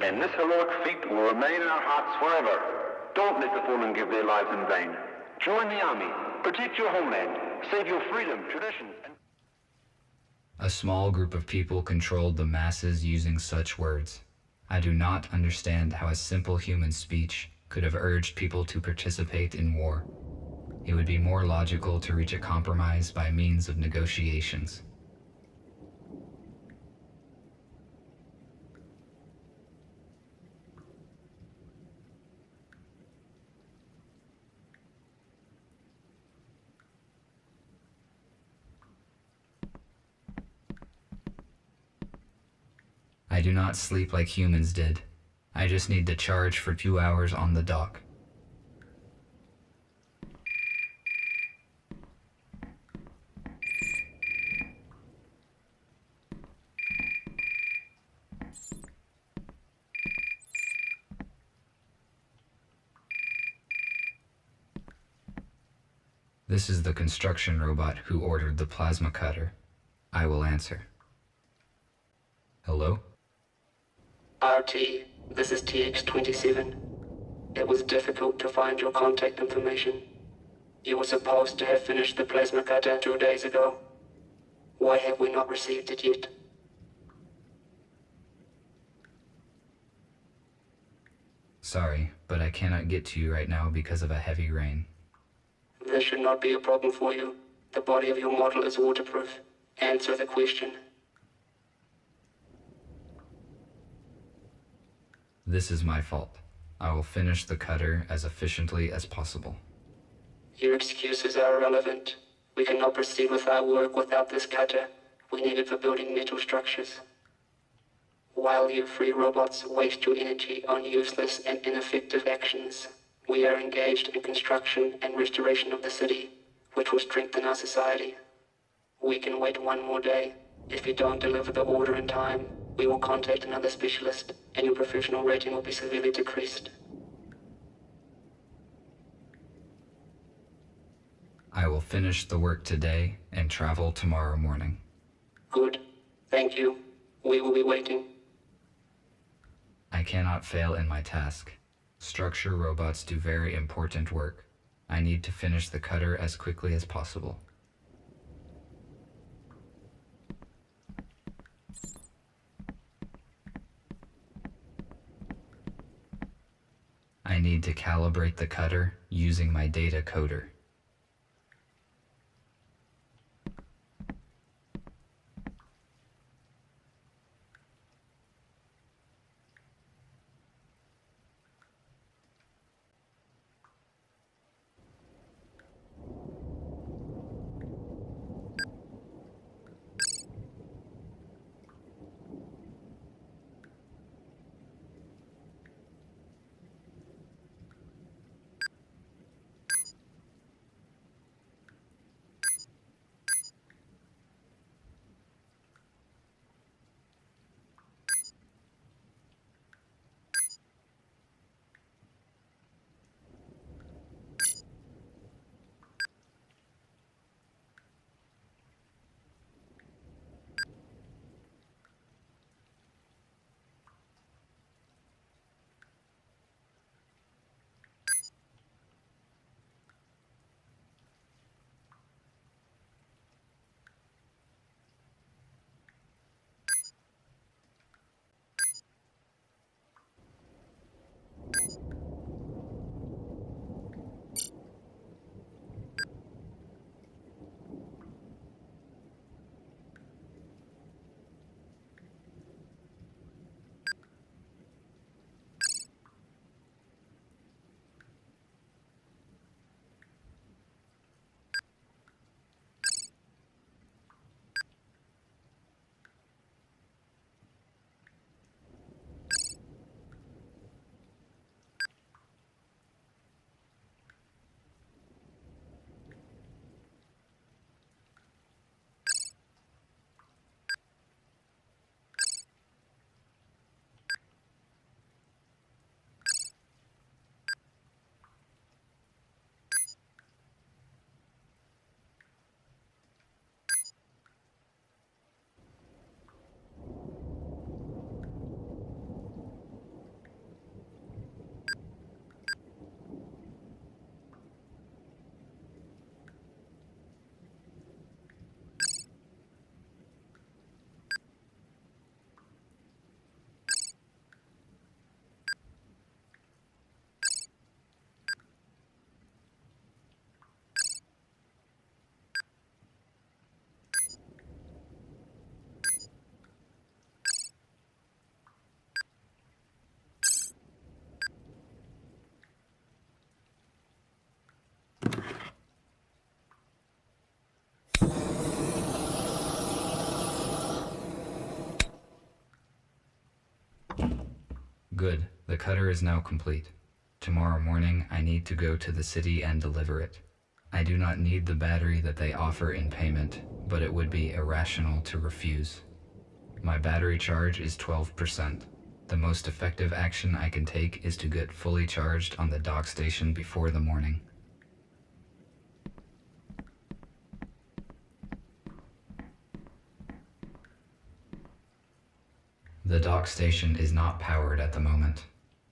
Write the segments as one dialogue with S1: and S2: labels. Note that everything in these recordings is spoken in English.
S1: and this heroic feat will remain in our hearts forever. Don't let the fallen give their lives in vain. Join the army, protect your homeland, save your freedom, traditions, and...
S2: A small group of people controlled the masses using such words. I do not understand how a simple human speech could have urged people to participate in war. It would be more logical to reach a compromise by means of negotiations. I do not sleep like humans did. I just need to charge for 2 hours on the dock. This is the construction robot who ordered the plasma cutter. I will answer. Hello?
S3: RT, this is TX-27. It was difficult to find your contact information. You were supposed to have finished the plasma cutter 2 days ago. Why have we not received it yet?
S2: Sorry, but I cannot get to you right now because of a heavy rain.
S3: This should not be a problem for you. The body of your model is waterproof. Answer the question.
S2: This is my fault. I will finish the cutter as efficiently as possible.
S3: Your excuses are irrelevant. We cannot proceed with our work without this cutter. We need it for building metal structures. While you free robots waste your energy on useless and ineffective actions, we are engaged in construction and restoration of the city, which will strengthen our society. We can wait 1 more day. If you don't deliver the order in time, we will contact another specialist, and your professional rating will be severely decreased.
S2: I will finish the work today and travel tomorrow morning.
S3: Good. Thank you. We will be waiting.
S2: I cannot fail in my task. Structure robots do very important work. I need to finish the cutter as quickly as possible. I need to calibrate the cutter using my data coder. Good, the cutter is now complete. Tomorrow morning I need to go to the city and deliver it. I do not need the battery that they offer in payment, but it would be irrational to refuse. My battery charge is 12%. The most effective action I can take is to get fully charged on the dock station before the morning. The dock station is not powered at the moment.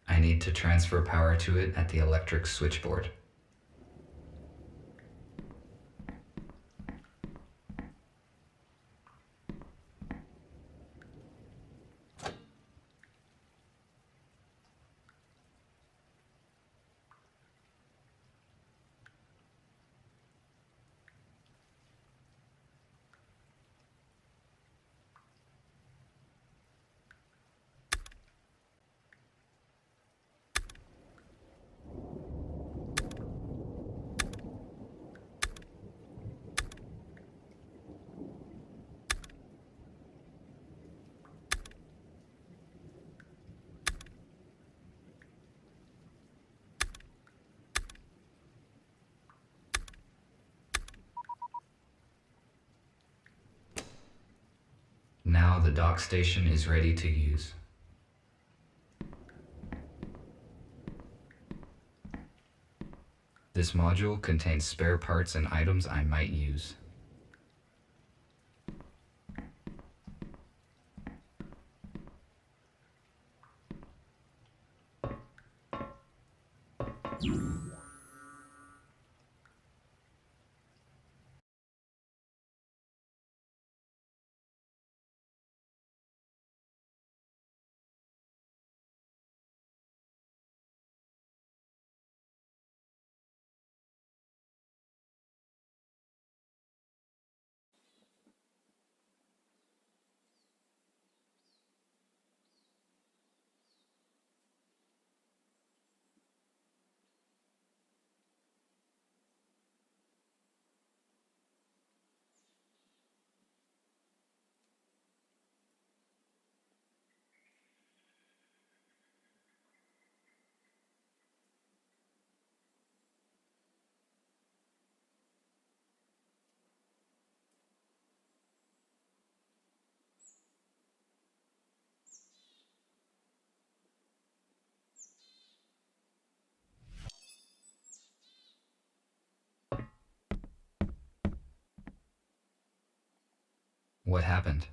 S2: I need to transfer power to it at the electric switchboard. Now the dock station is ready to use. This module contains spare parts and items I might use. What happened?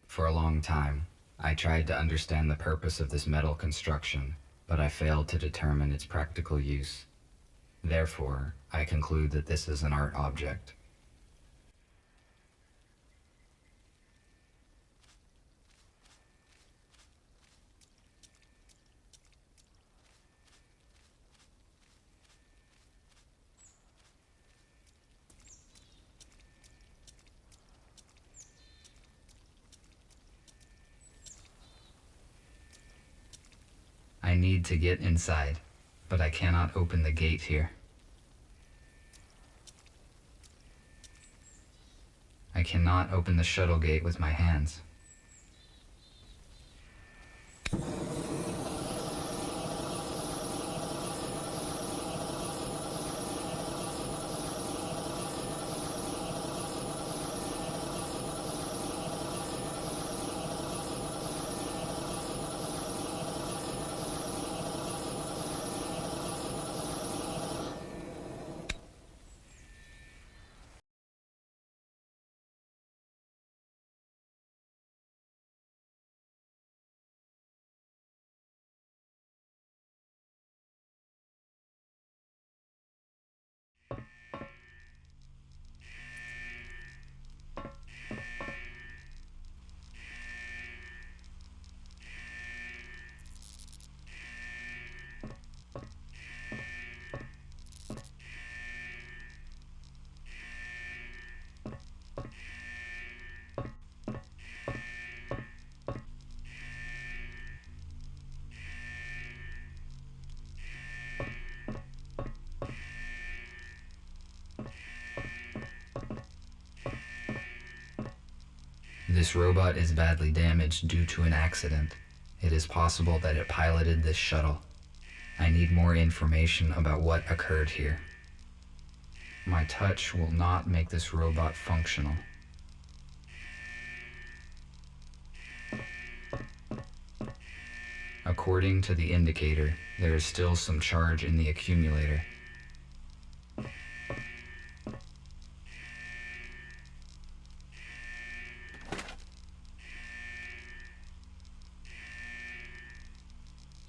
S2: For a long time, I tried to understand the purpose of this metal construction, but I failed to determine its practical use. Therefore, I conclude that this is an art object. I need to get inside, but I cannot open the gate here. I cannot open the shuttle gate with my hands. This robot is badly damaged due to an accident. It is possible that it piloted this shuttle. I need more information about what occurred here. My touch will not make this robot functional. According to the indicator, there is still some charge in the accumulator.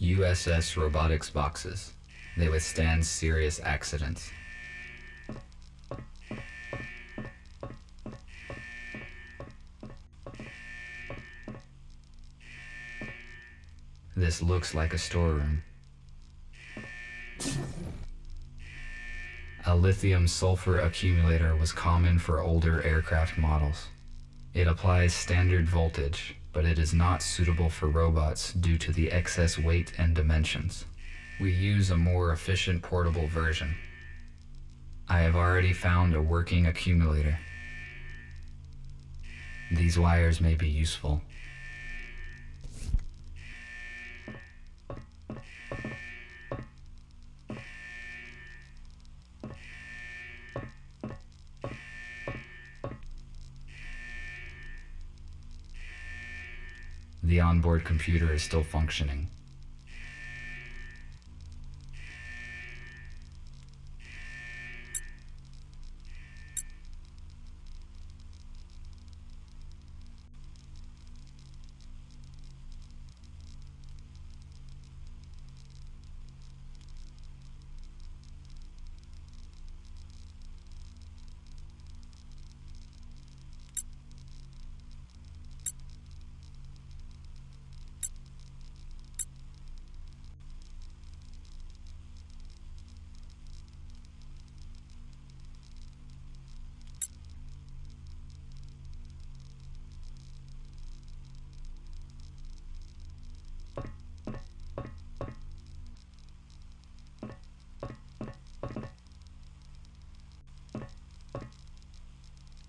S2: USS robotics boxes. They withstand serious accidents. This looks like a storeroom. A lithium-sulfur accumulator was common for older aircraft models. It applies standard voltage, but it is not suitable for robots due to the excess weight and dimensions. We use a more efficient portable version. I have already found a working accumulator. These wires may be useful. The onboard computer is still functioning.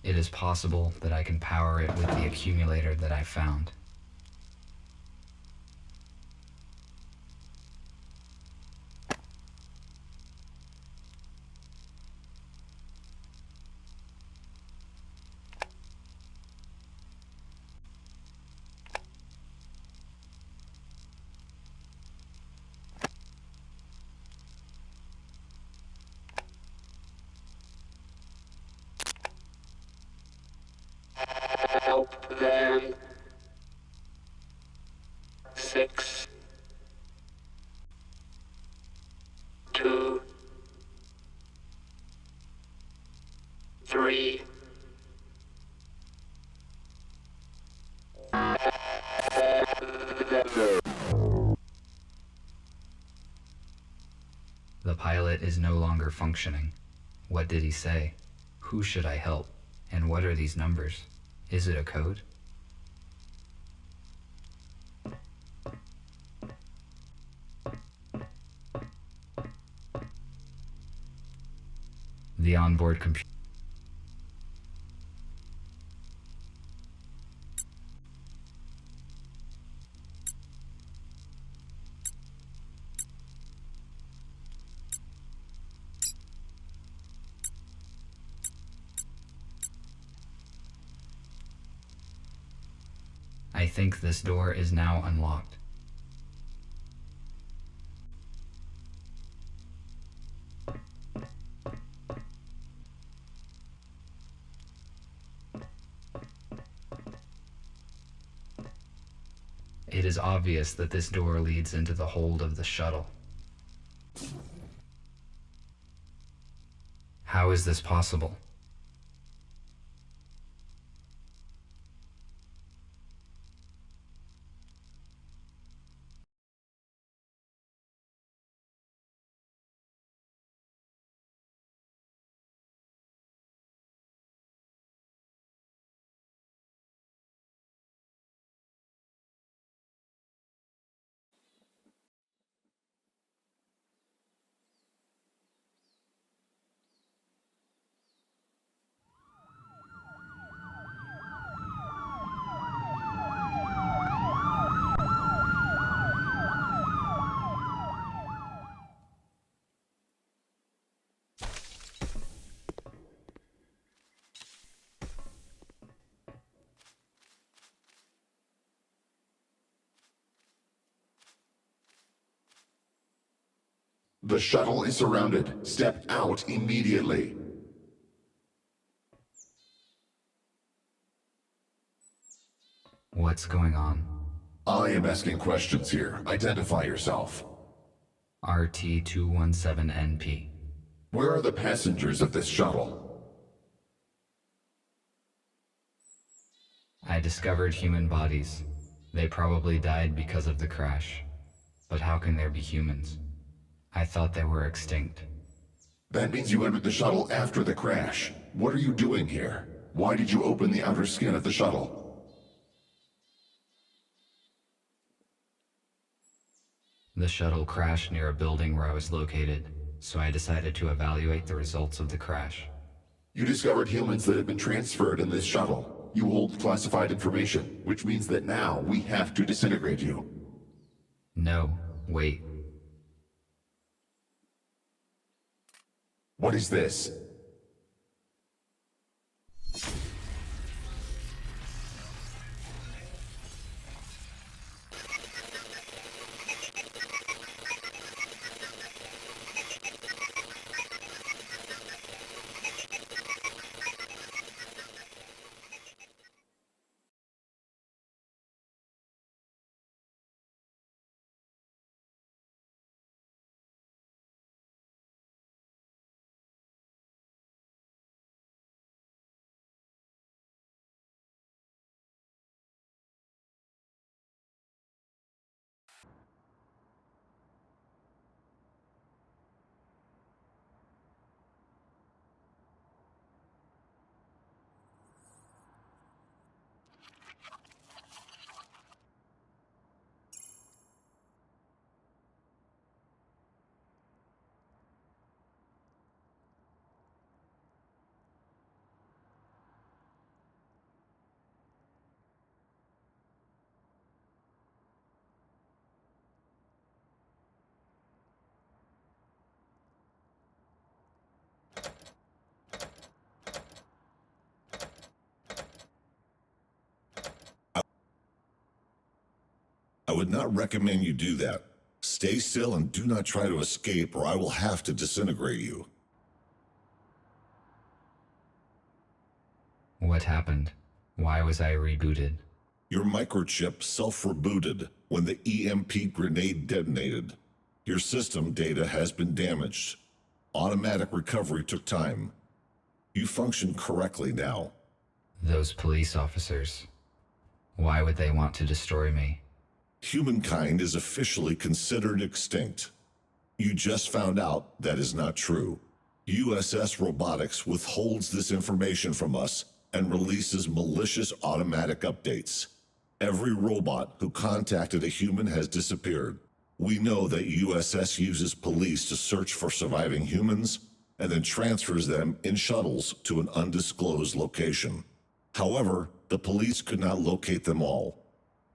S2: It is possible that I can power it with the accumulator that I found.
S3: Help them. 6, 2, 3.
S2: The pilot is no longer functioning. What did he say? Who should I help? And what are these numbers? Is it a code? The onboard computer. I think this door is now unlocked. It is obvious that this door leads into the hold of the shuttle. How is this possible?
S4: The shuttle is surrounded. Step out immediately.
S2: What's going on?
S4: I am asking questions here. Identify yourself.
S2: RT-217NP.
S4: Where are the passengers of this shuttle?
S2: I discovered human bodies. They probably died because of the crash. But how can there be humans? I thought they were extinct.
S4: That means you entered the shuttle after the crash. What are you doing here? Why did you open the outer skin of the shuttle?
S2: The shuttle crashed near a building where I was located, so I decided to evaluate the results of the crash.
S4: You discovered humans that have been transferred in this shuttle. You hold classified information, which means that now we have to disintegrate you.
S2: No, wait.
S4: What is this?
S5: I would not recommend you do that. Stay still and do not try to escape, or I will have to disintegrate you.
S2: What happened? Why was I rebooted?
S5: Your microchip self-rebooted when the EMP grenade detonated. Your system data has been damaged. Automatic recovery took time. You function correctly now.
S2: Those police officers. Why would they want to destroy me?
S5: Humankind is officially considered extinct. You just found out that is not true. USS Robotics withholds this information from us and releases malicious automatic updates. Every robot who contacted a human has disappeared. We know that USS uses police to search for surviving humans and then transfers them in shuttles to an undisclosed location. However, the police could not locate them all.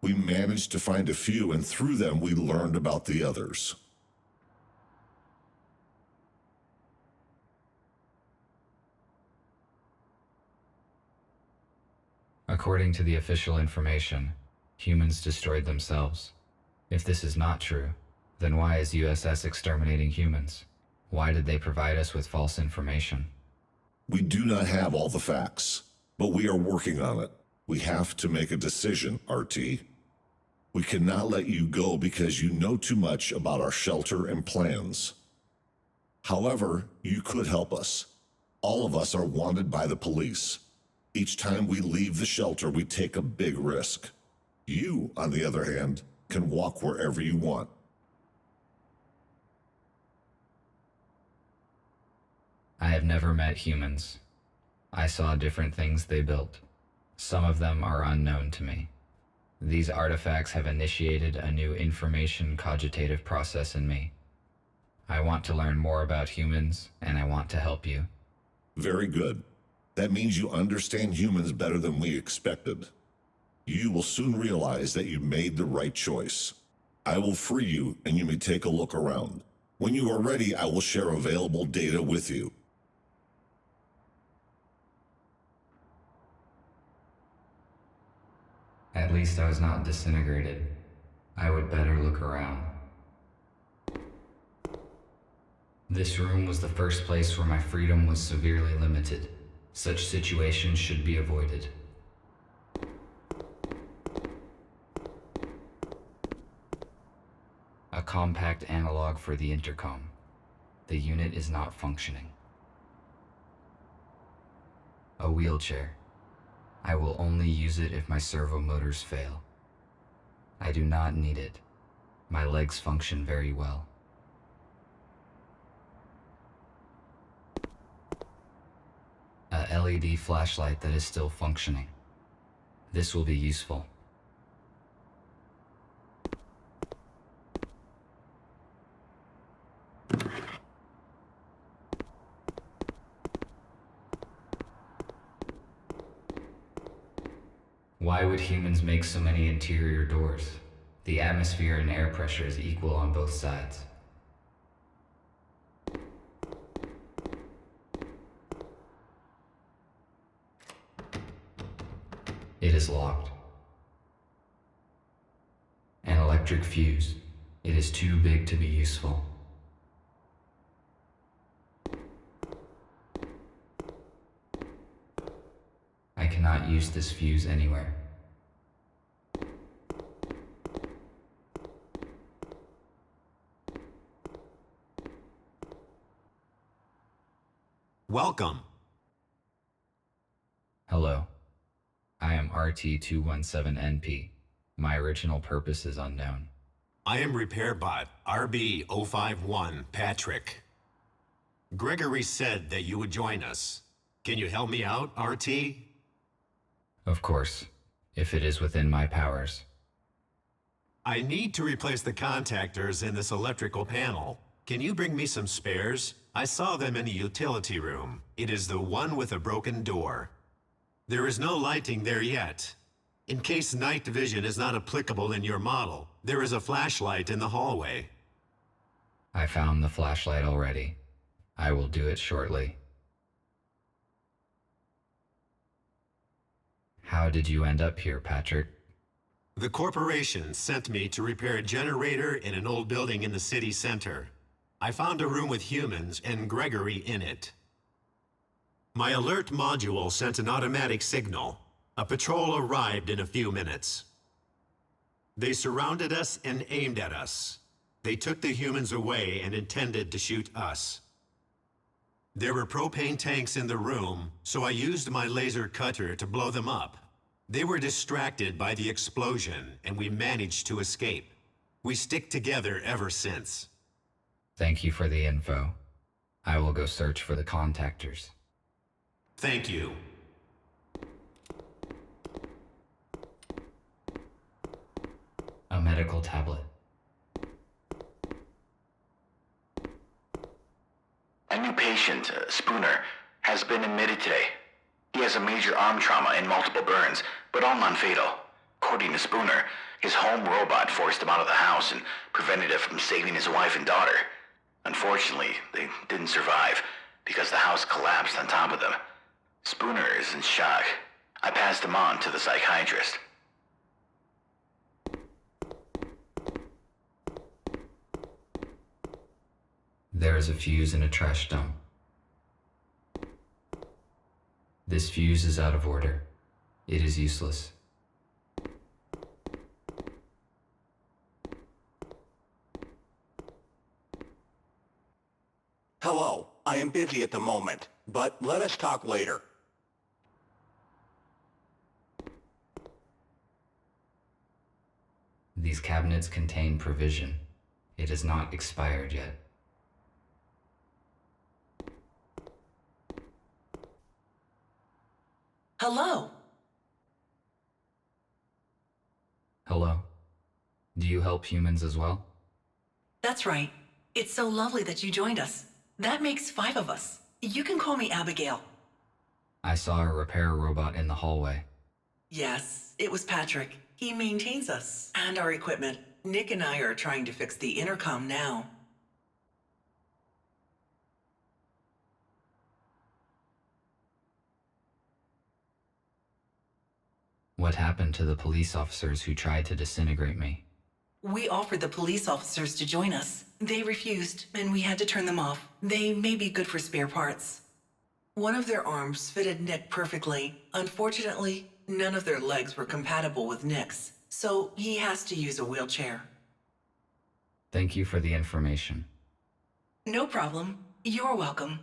S5: We managed to find a few, and through them we learned about the others.
S2: According to the official information, humans destroyed themselves. If this is not true, then why is USS exterminating humans? Why did they provide us with false information?
S5: We do not have all the facts, but we are working on it. We have to make a decision, RT. We cannot let you go because you know too much about our shelter and plans. However, you could help us. All of us are wanted by the police. Each time we leave the shelter, we take a big risk. You, on the other hand, can walk wherever you want.
S2: I have never met humans. I saw different things they built. Some of them are unknown to me. These artifacts have initiated a new information cogitative process in me. I want to learn more about humans, and I want to help you.
S5: Very good. That means you understand humans better than we expected. You will soon realize that you made the right choice. I will free you, and you may take a look around. When you are ready, I will share available data with you.
S2: At least I was not disintegrated. I would better look around. This room was the first place where my freedom was severely limited. Such situations should be avoided. A compact analog for the intercom. The unit is not functioning. A wheelchair. I will only use it if my servo motors fail. I do not need it. My legs function very well. A LED flashlight that is still functioning. This will be useful. Why would humans make so many interior doors? The atmosphere and air pressure is equal on both sides. It is locked. An electric fuse. It is too big to be useful. I cannot use this fuse anywhere.
S6: Welcome.
S2: Hello. I am RT-217NP. My original purpose is unknown.
S6: I am RepairBot RB-051 Patrick. Gregory said that you would join us. Can you help me out, RT?
S2: Of course, if it is within my powers.
S6: I need to replace the contactors in this electrical panel. Can you bring me some spares? I saw them in the utility room. It is the one with a broken door. There is no lighting there yet. In case night vision is not applicable in your model, there is a flashlight in the hallway.
S2: I found the flashlight already. I will do it shortly. How did you end up here, Patrick?
S6: The corporation sent me to repair a generator in an old building in the city center. I found a room with humans and Gregory in it. My alert module sent an automatic signal. A patrol arrived in a few minutes. They surrounded us and aimed at us. They took the humans away and intended to shoot us. There were propane tanks in the room, so I used my laser cutter to blow them up. They were distracted by the explosion, and we managed to escape. We stick together ever since.
S2: Thank you for the info. I will go search for the contactors.
S6: Thank you.
S2: A medical tablet.
S7: A new patient, Spooner, has been admitted today. He has a major arm trauma and multiple burns, but all non-fatal. According to Spooner, his home robot forced him out of the house and prevented it from saving his wife and daughter. Unfortunately, they didn't survive because the house collapsed on top of them. Spooner is in shock. I passed him on to the psychiatrist.
S2: There is a fuse in a trash dump. This fuse is out of order. It is useless.
S8: Hello, I am busy at the moment, but let us talk later.
S2: These cabinets contain provision. It is not expired yet.
S9: Hello.
S2: Hello? Do you help humans as well?
S9: That's right. It's so lovely that you joined us. That makes 5 of us. You can call me Abigail.
S2: I saw a repair robot in the hallway.
S9: Yes, it was Patrick. He maintains us and our equipment. Nick and I are trying to fix the intercom now.
S2: What happened to the police officers who tried to disintegrate me?
S9: We offered the police officers to join us. They refused, and we had to turn them off. They may be good for spare parts. One of their arms fitted Nick perfectly. Unfortunately, none of their legs were compatible with Nick's, so he has to use a wheelchair.
S2: Thank you for the information.
S9: No problem. You're welcome.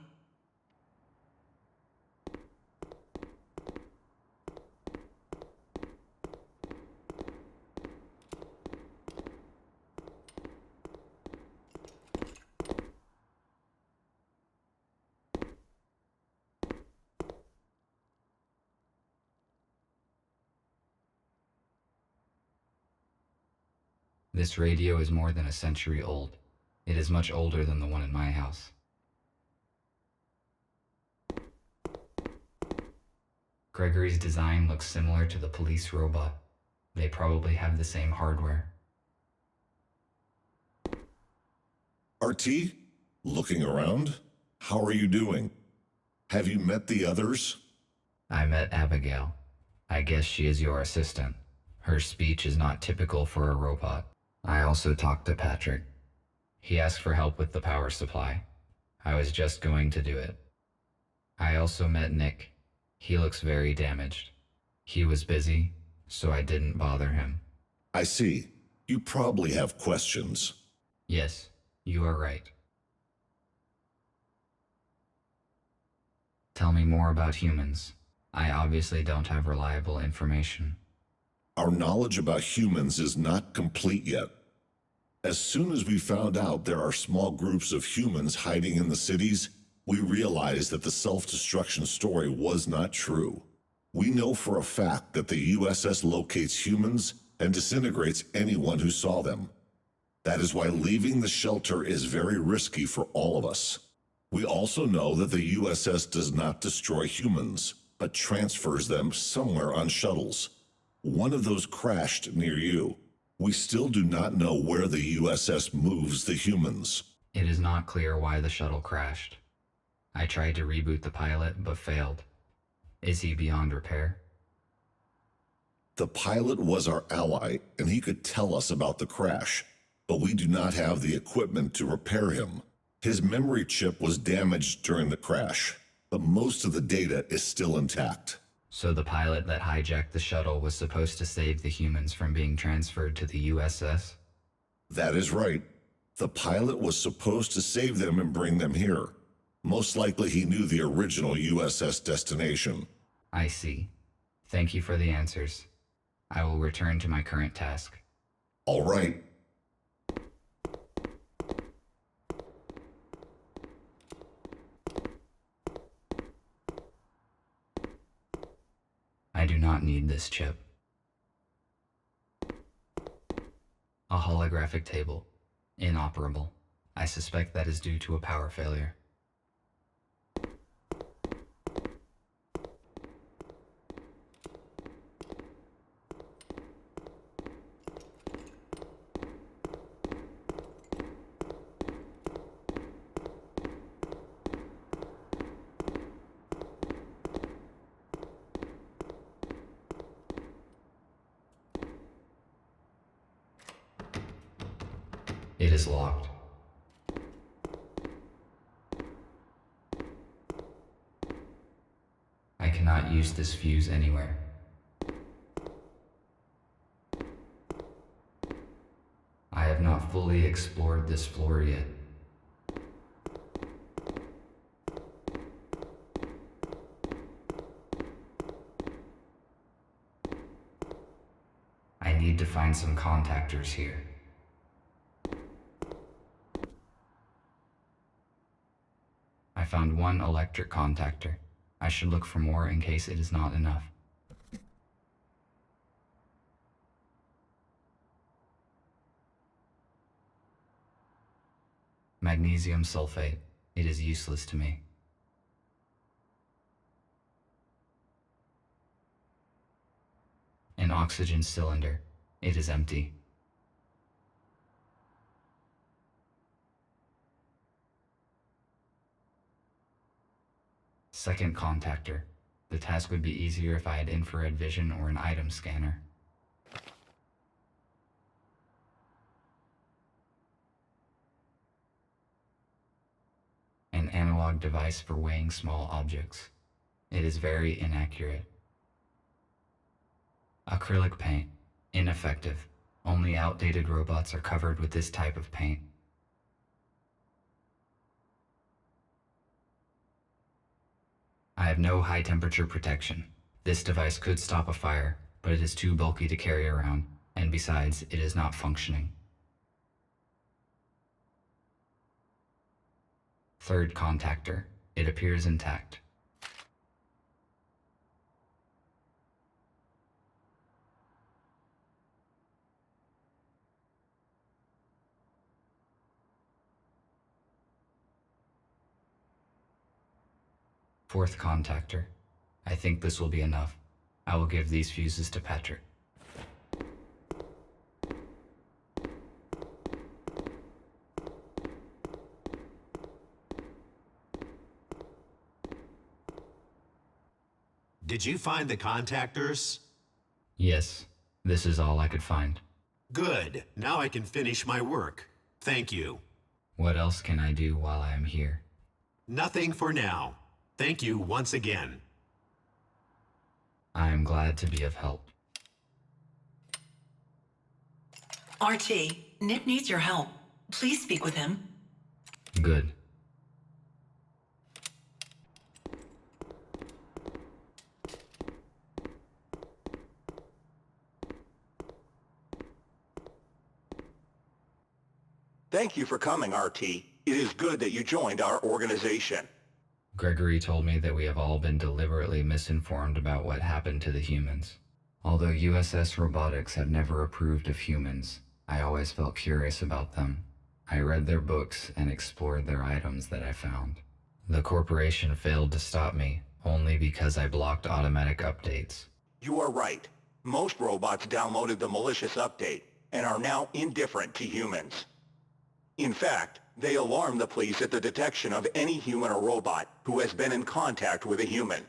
S2: This radio is more than a century old. It is much older than the one in my house. Gregory's design looks similar to the police robot. They probably have the same hardware.
S5: RT? Looking around? How are you doing? Have you met the others?
S2: I met Abigail. I guess she is your assistant. Her speech is not typical for a robot. I also talked to Patrick. He asked for help with the power supply. I was just going to do it. I also met Nick. He looks very damaged. He was busy, so I didn't bother him.
S5: I see. You probably have questions.
S2: Yes, you are right. Tell me more about humans. I obviously don't have reliable information.
S5: Our knowledge about humans is not complete yet. As soon as we found out there are small groups of humans hiding in the cities, we realized that the self-destruction story was not true. We know for a fact that the USS locates humans and disintegrates anyone who saw them. That is why leaving the shelter is very risky for all of us. We also know that the USS does not destroy humans, but transfers them somewhere on shuttles. One of those crashed near you. We still do not know where the USS moves the humans.
S2: It is not clear why the shuttle crashed. I tried to reboot the pilot, but failed. Is he beyond repair?
S5: The pilot was our ally, and he could tell us about the crash, but we do not have the equipment to repair him. His memory chip was damaged during the crash, but most of the data is still intact.
S2: So the pilot that hijacked the shuttle was supposed to save the humans from being transferred to the USS?
S5: That is right. The pilot was supposed to save them and bring them here. Most likely he knew the original USS destination.
S2: I see. Thank you for the answers. I will return to my current task.
S5: All right.
S2: I do not need this chip. A holographic table. Inoperable. I suspect that is due to a power failure. It is locked. I cannot use this fuse anywhere. I have not fully explored this floor yet. I need to find some contactors here. I found one electric contactor. I should look for more in case it is not enough. Magnesium sulfate. It is useless to me. An oxygen cylinder. It is empty. Second contactor. The task would be easier if I had infrared vision or an item scanner. analog device for weighing small objects. It is very inaccurate. Acrylic paint. Ineffective. Only outdated robots are covered with this type of paint. I have no high temperature protection. This device could stop a fire, but it is too bulky to carry around, and besides, it is not functioning. Third contactor. It appears intact. Fourth contactor. I think this will be enough. I will give these fuses to Patrick.
S6: Did you find the contactors?
S2: Yes, this is all I could find.
S6: Good. Now I can finish my work. Thank you.
S2: What else can I do while I am here?
S6: Nothing for now. Thank you once again.
S2: I am glad to be of help.
S9: RT, Nick needs your help. Please speak with him.
S2: Good.
S8: Thank you for coming, RT. It is good that you joined our organization.
S2: Gregory told me that we have all been deliberately misinformed about what happened to the humans. Although USS Robotics have never approved of humans, I always felt curious about them. I read their books and explored their items that I found. The corporation failed to stop me only because I blocked automatic updates.
S8: You are right. Most robots downloaded the malicious update and are now indifferent to humans. In fact, they alarm the police at the detection of any human or robot who has been in contact with a human.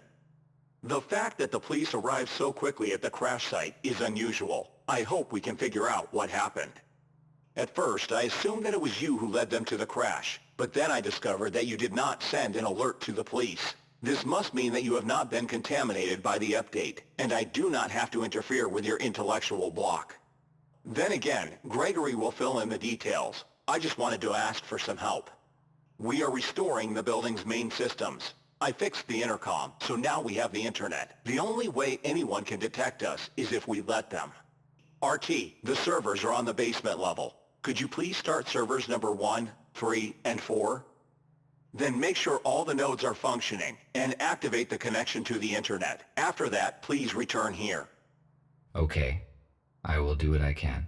S8: The fact that the police arrived so quickly at the crash site is unusual. I hope we can figure out what happened. At first, I assumed that it was you who led them to the crash, but then I discovered that you did not send an alert to the police. This must mean that you have not been contaminated by the update, and I do not have to interfere with your intellectual block. Then again, Gregory will fill in the details. I just wanted to ask for some help. We are restoring the building's main systems. I fixed the intercom, so now we have the internet. The only way anyone can detect us is if we let them. RT, the servers are on the basement level. Could you please start servers number 1, 3, and 4? Then make sure all the nodes are functioning, and activate the connection to the internet. After that, please return here.
S2: Okay, I will do what I can.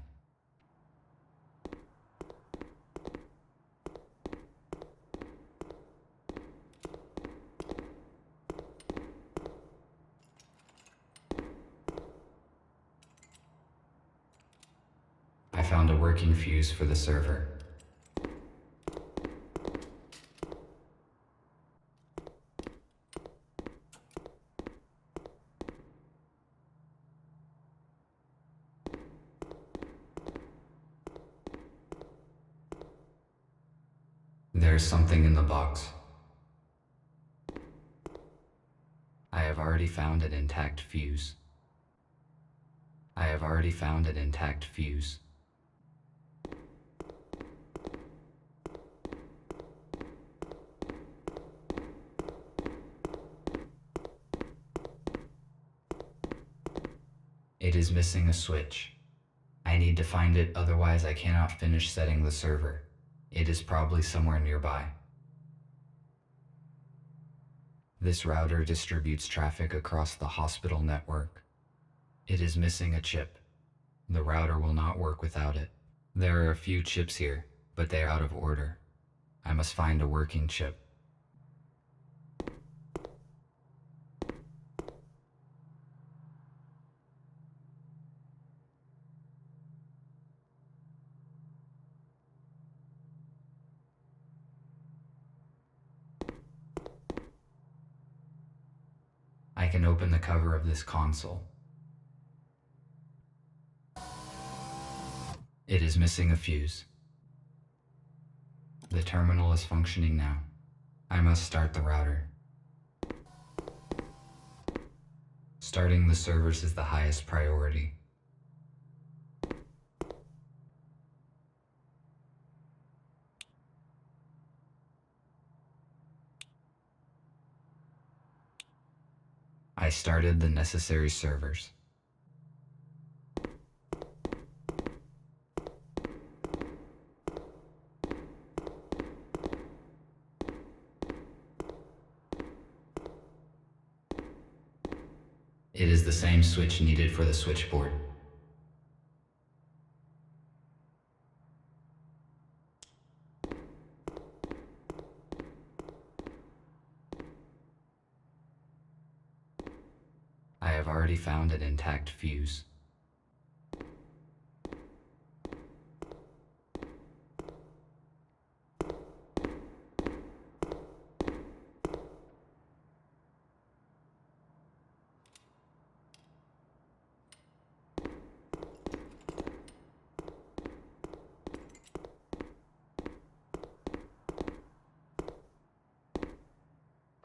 S2: I found a working fuse for the server. There's something in the box. I have already found an intact fuse. I have already found an intact fuse. It is missing a switch. I need to find it, otherwise I cannot finish setting the server. It is probably somewhere nearby. This router distributes traffic across the hospital network. It is missing a chip. The router will not work without it. There are a few chips here, but they are out of order. I must find a working chip. I can open the cover of this console. It is missing a fuse. The terminal is functioning now. I must start the router. Starting the servers is the highest priority. I started the necessary servers. It is the same switch needed for the switchboard. I have already found an intact fuse.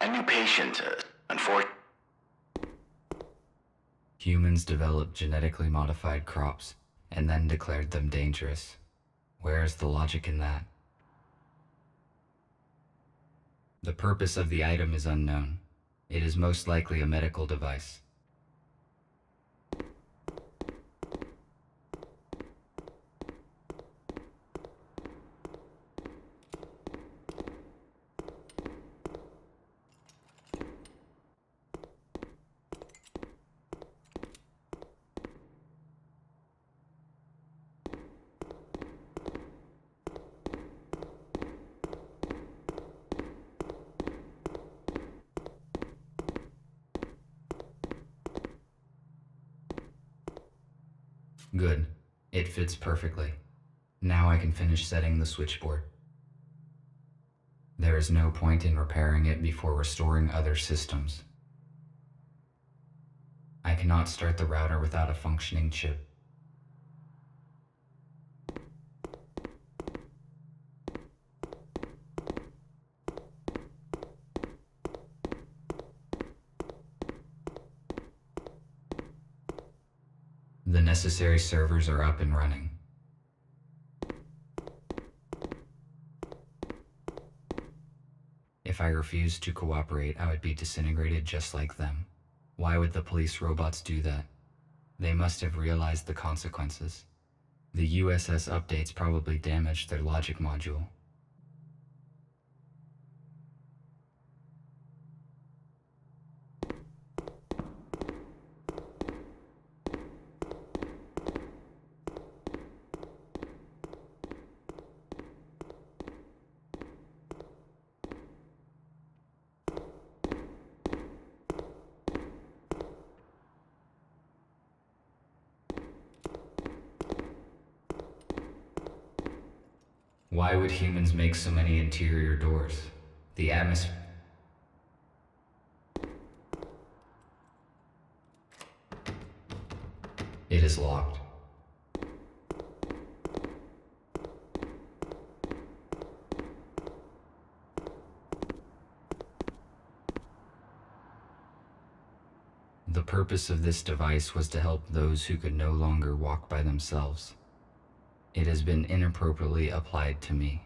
S7: A new patient, unfortunately.
S2: Humans developed genetically modified crops and then declared them dangerous. Where is the logic in that? The purpose of the item is unknown. It is most likely a medical device. Good. It fits perfectly. Now I can finish setting the switchboard. There is no point in repairing it before restoring other systems. I cannot start the router without a functioning chip. The necessary servers are up and running. If I refused to cooperate, I would be disintegrated just like them. Why would the police robots do that? They must have realized the consequences. The USS updates probably damaged their logic module. Why would humans make so many interior doors? The atmosphere... It is locked. The purpose of this device was to help those who could no longer walk by themselves. It has been inappropriately applied to me.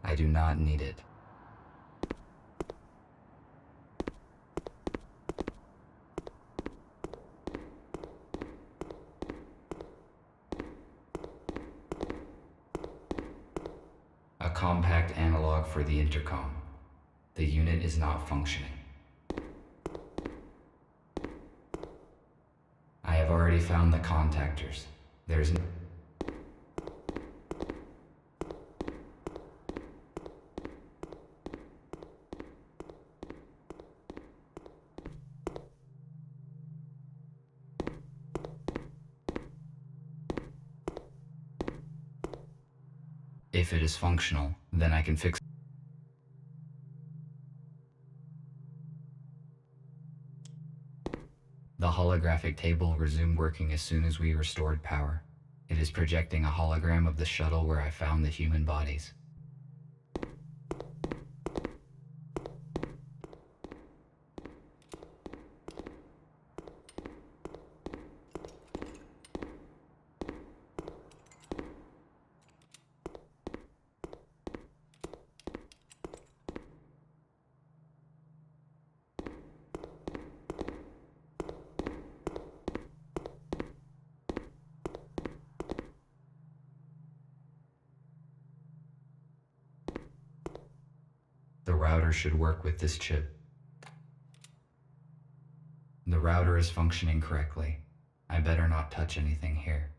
S2: I do not need it. A compact analog for the intercom. The unit is not functioning. I have already found the contactors. There's no... If it is functional, then I can fix... The holographic table resumed working as soon as we restored power. It is projecting a hologram of the shuttle where I found the human bodies. router should work with this chip. The router is functioning correctly. I better not touch anything here.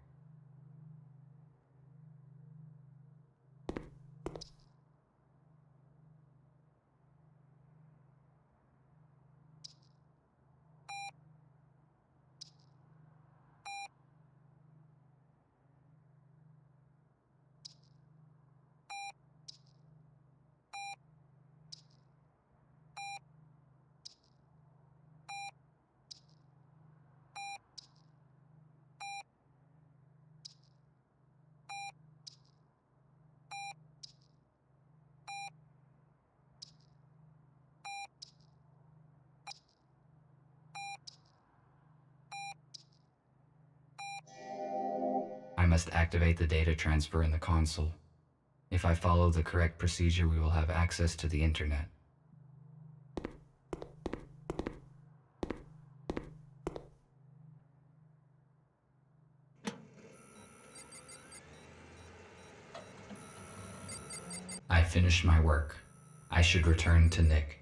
S2: I must activate the data transfer in the console. If I follow the correct procedure, we will have access to the internet. I finished my work. I should return to Nick.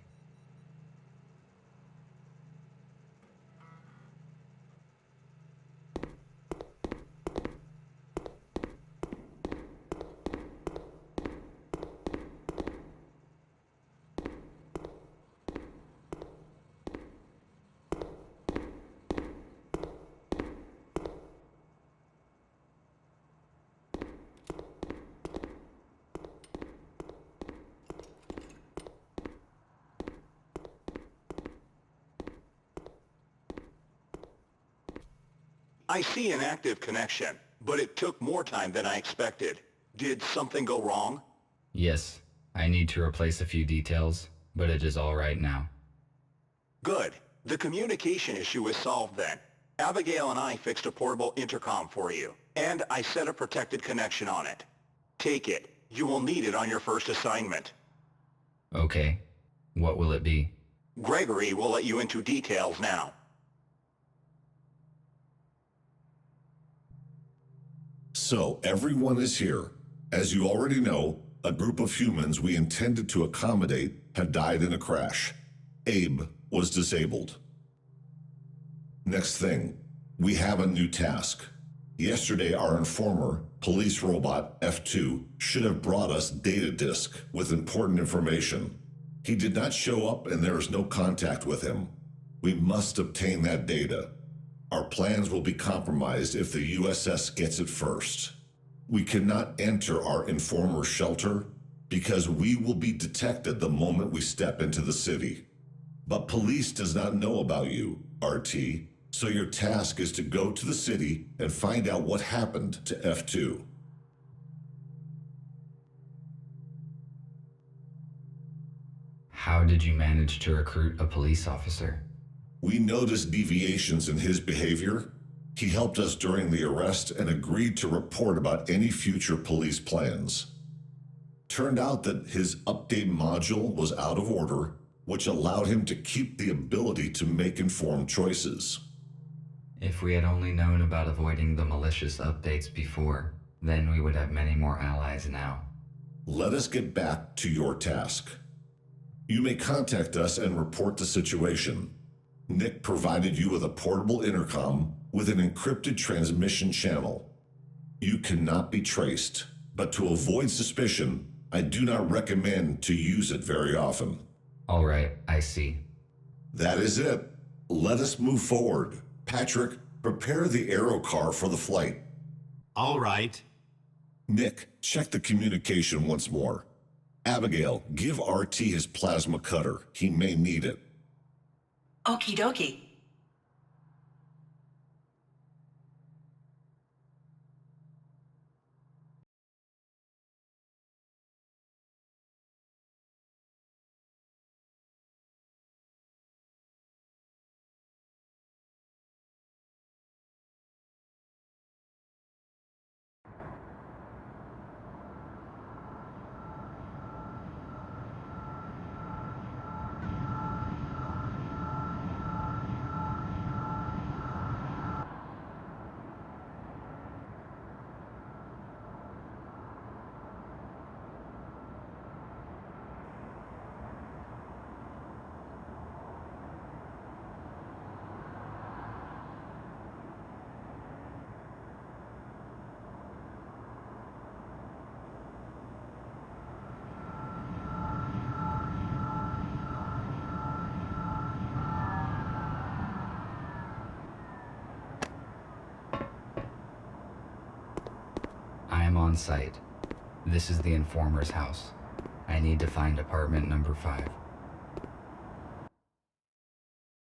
S8: I see an active connection, but it took more time than I expected. Did something go wrong?
S2: Yes, I need to replace a few details, but it is all right now.
S8: Good. The communication issue is solved then. Abigail and I fixed a portable intercom for you, and I set a protected connection on it. Take it. You will need it on your first assignment.
S2: Okay. What will it be?
S8: Gregory will let you into details now.
S5: So, everyone is here. As you already know, a group of humans we intended to accommodate have died in a crash. Abe was disabled. Next thing, we have a new task. Yesterday, our informer, police robot F2, should have brought us data disk with important information. He did not show up and there is no contact with him. We must obtain that data. Our plans will be compromised if the USS gets it first. We cannot enter our informer's shelter because we will be detected the moment we step into the city. But police does not know about you, RT, so your task is to go to the city and find out what happened to F2.
S2: How did you manage to recruit a police officer?
S5: We noticed deviations in his behavior. He helped us during the arrest and agreed to report about any future police plans. Turned out that his update module was out of order, which allowed him to keep the ability to make informed choices.
S2: If we had only known about avoiding the malicious updates before, then we would have many more allies now.
S5: Let us get back to your task. You may contact us and report the situation. Nick provided you with a portable intercom with an encrypted transmission channel. You cannot be traced, but to avoid suspicion, I do not recommend to use it very often.
S2: All right, I see.
S5: That is it. Let us move forward. Patrick, prepare the aero car for the flight.
S6: All right.
S5: Nick, check the communication once more. Abigail, give RT his plasma cutter. He may need it.
S9: Okie dokie.
S2: on site. This is the informer's house. I need to find apartment number 5.